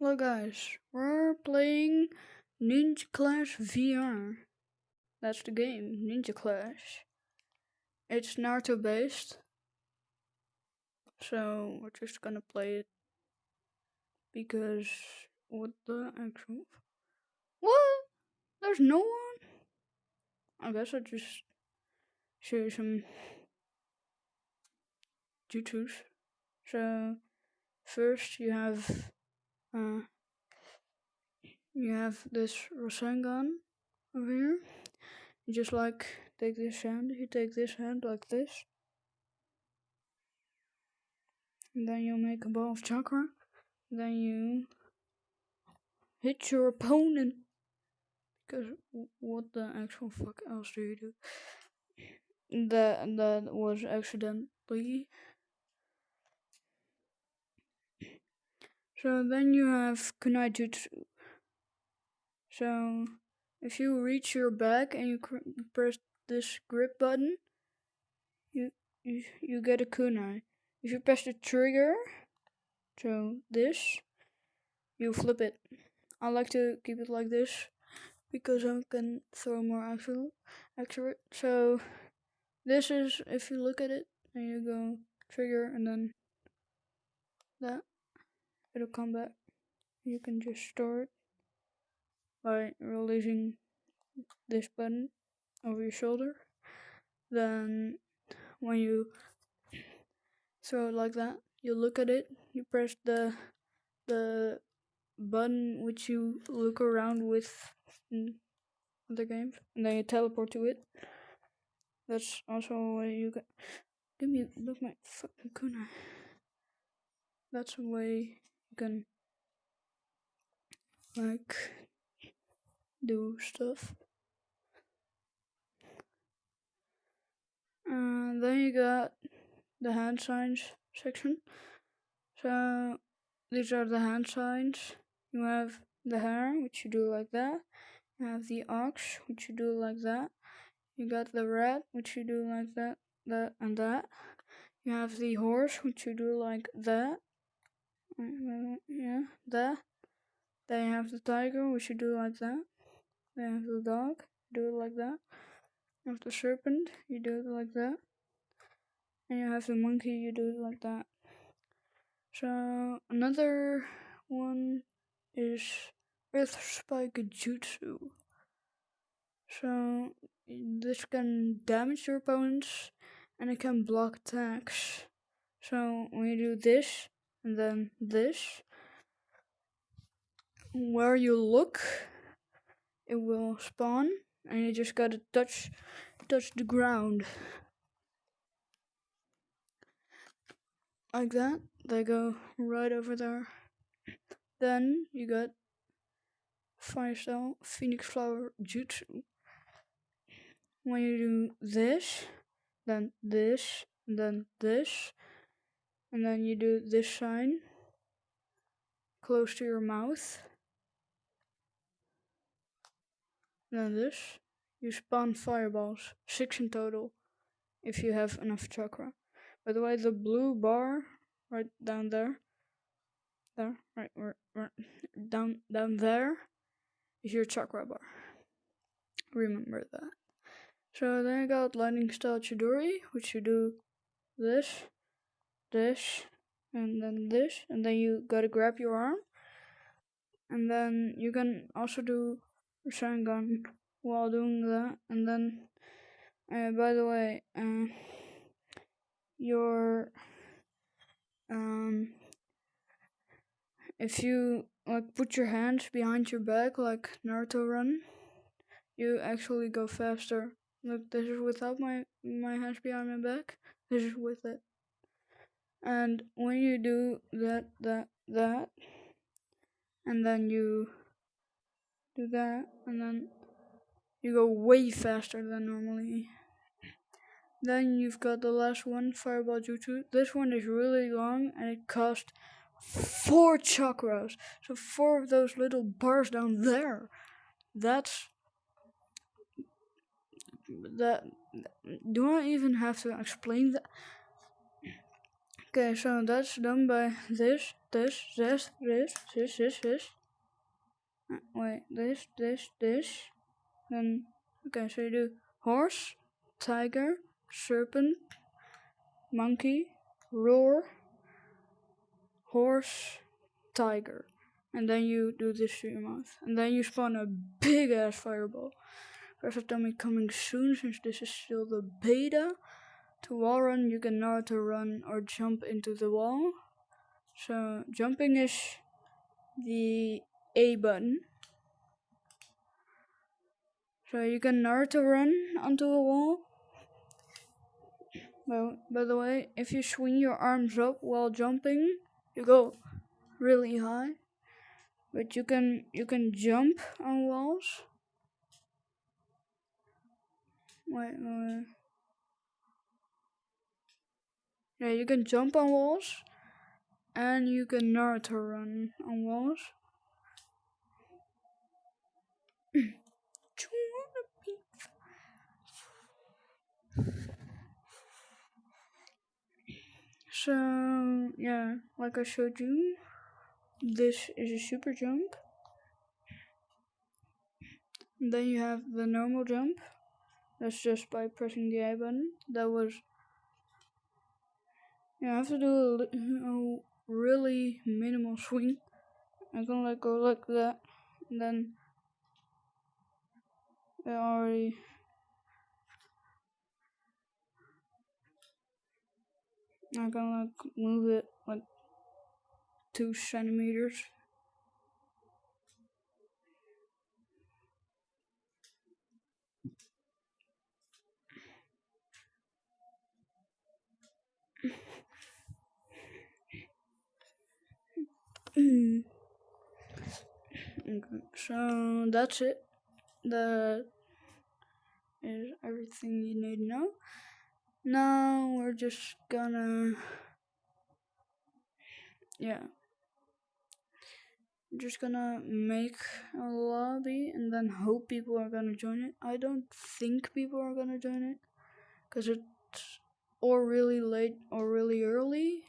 Hello guys, we're playing Ninja Clash VR. That's the game, Ninja Clash. It's Naruto based, so we're just gonna play it because what the actual... What? There's no one? I guess I'll just show you some jutsus. So first you have this Rasengan over here. You just take this hand, you take this hand like this. And then you make a ball of chakra. Then you hit your opponent. Because what the actual fuck else do you do? That was accidentally. So then you have Kunai Jutsu. So if you reach your back and you press this grip button, you get a kunai. If you press the trigger, so this, you flip it. I like to keep it like this because I can throw more accurate. So this is, if you look at it and you go trigger and then that, it'll come back. You can just store it by releasing this button over your shoulder. Then when you throw it like that, you look at it, you press the button which you look around with in other games, and then you teleport to it. That's also a way you can... Look my fucking kunai. That's a way you can do stuff. Then you got the hand signs section. So these are the hand signs. You have the hair, which you do like that. You have the ox, which you do like that. You got the rat, which you do like that, and that. You have the horse, which you do like that. Yeah, that. Then you have the tiger, which you do like that. Then you have the dog, do it like that. You have the serpent, you do it like that. And you have the monkey, you do it like that. So another one is Earth Spike Jutsu. So this can damage your opponents and it can block attacks. So when you do this and then this, where you look, it will spawn, and you just gotta touch the ground. Like that, they go right over there. Then you got Fire Style Phoenix Flower Jutsu. When you do this, then this, and then this, and then you do this sign close to your mouth, and then this, you spawn fireballs, 6 in total, if you have enough chakra. By the way, the blue bar right down there, right down there, is your chakra bar. Remember that. So then I got Lightning Style Chidori, which you do this, and then you gotta grab your arm, and then you can also do Sharingan while doing that. And then, by the way, if you put your hands behind your back like Naruto run, you actually go faster. Look, this is without my hands behind my back. This is with it. And when you do that, and then you do that, and then you go way faster than normally. Then you've got the last one, Fireball Jutsu. This one is really long and it costs 4 chakras. So 4 of those little bars down there. That. Do I even have to explain that? Okay, so that's done by this. Wait, this. Then, okay, so you do horse, tiger, serpent, monkey, roar, horse, tiger. And then you do this to your mouth. And then you spawn a big ass fireball. Press tell me coming soon, since this is still the beta. To wall run, you can Naruto run or jump into the wall. So jumping is the A button. So you can Naruto run onto a wall. Well, by the way, if you swing your arms up while jumping, you go really high. But you can jump on walls. Wait. Yeah, you can jump on walls, and you can Naruto run on walls. So yeah, like I showed you, this is a super jump. And then you have the normal jump. That's just by pressing the A button. That was, you have to do a really minimal swing. I'm gonna let go like that, and then I already. I'm gonna like move it like 2 centimeters. Okay, so that's it. That is everything you need to know. Now we're just gonna, just gonna make a lobby and then hope people are gonna join it. I don't think people are gonna join it, because it's or really late or really early.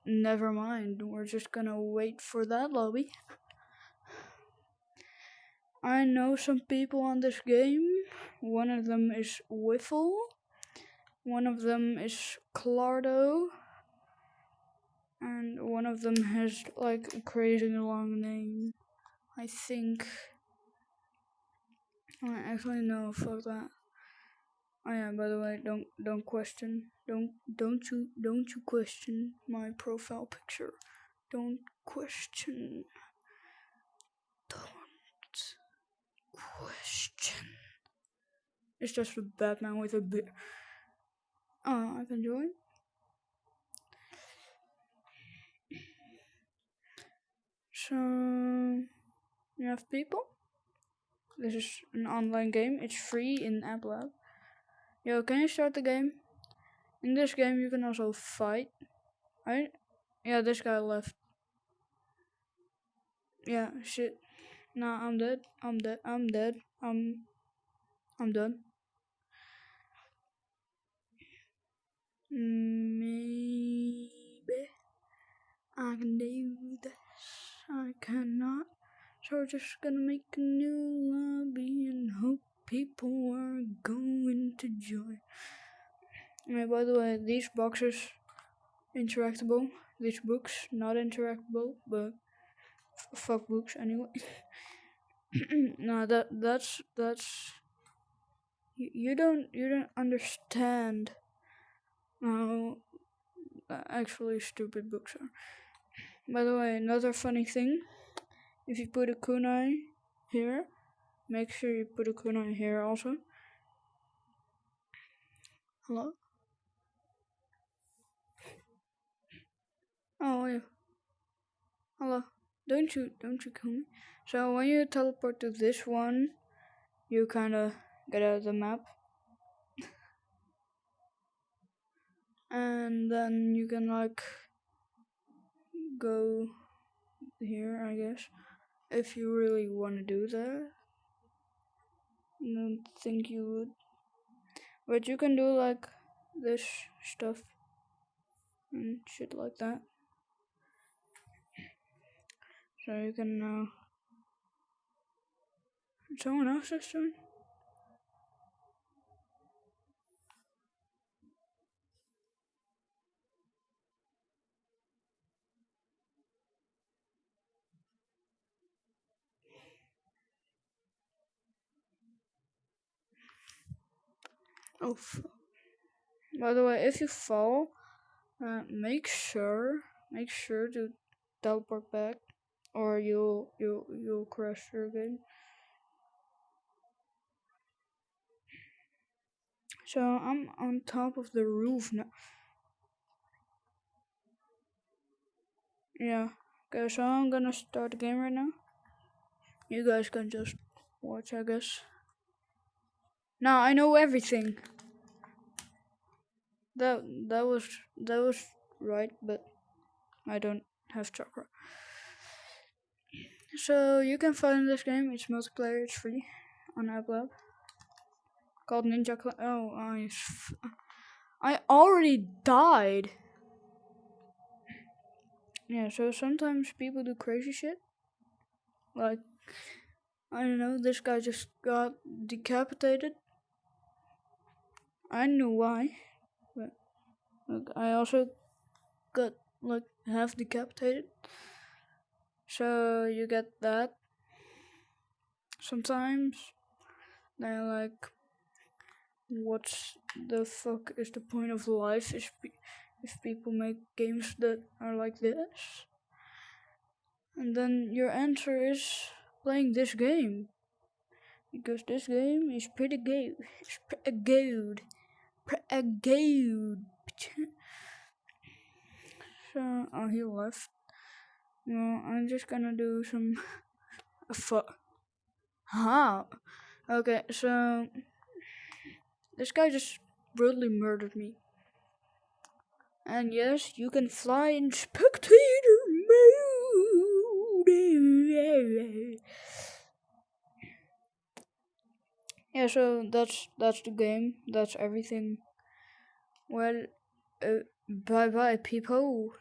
Never mind, we're just gonna wait for that lobby. I know some people on this game. One of them is Wiffle. One of them is Clardo. And one of them has like a crazy long name. I think. Actually no, fuck that. Oh yeah, by the way, don't question. Don't you question my profile picture. Don't question. Don't question. It's just a Batman with a beard. Oh, I can join. So you have people. This is an online game. It's free in App Lab. Yo, can you start the game? In this game, you can also fight. Right? Yeah, this guy left. Yeah, shit. Nah, I'm dead. I'm done. Maybe I can do this. I cannot. So we're just gonna make a new lobby and hope people are going to join. By the way, these boxes interactable. These books not interactable, but fuck books anyway. No, that's you don't understand how actually stupid books are. By the way, another funny thing, if you put a kunai here, make sure you put a kunai here also. Hello? Oh yeah. Hello. Don't you kill me. So when you teleport to this one, you kinda get out of the map. And then you can like go here, I guess. If you really want to do that. I don't think you would. But you can do like this stuff. and shit like that. So you can someone else is doing. Oh, by the way, if you fall, make sure to teleport back, or you'll crash your game. So I'm on top of the roof now. Yeah. Okay, so I'm gonna start the game right now. You guys can just watch, I guess. Now I know everything. That was right, but I don't have chakra. So you can find this game. It's multiplayer. It's free on AppLab. Called Ninja Clan. Oh, I already died. Yeah. So sometimes people do crazy shit. Like I don't know. This guy just got decapitated. I don't know why, but look, I also got like half decapitated. So you get that. Sometimes they're like, what the fuck is the point of life if people make games that are like this? And then your answer is playing this game. Because this game is pretty good. It's pretty good. Pretty good. So, oh, he left. Well, I'm just gonna do some... Huh? Okay, so... This guy just brutally murdered me. And yes, you can fly in spectator mode. Yeah, so that's the game. That's everything. Well, bye bye, people.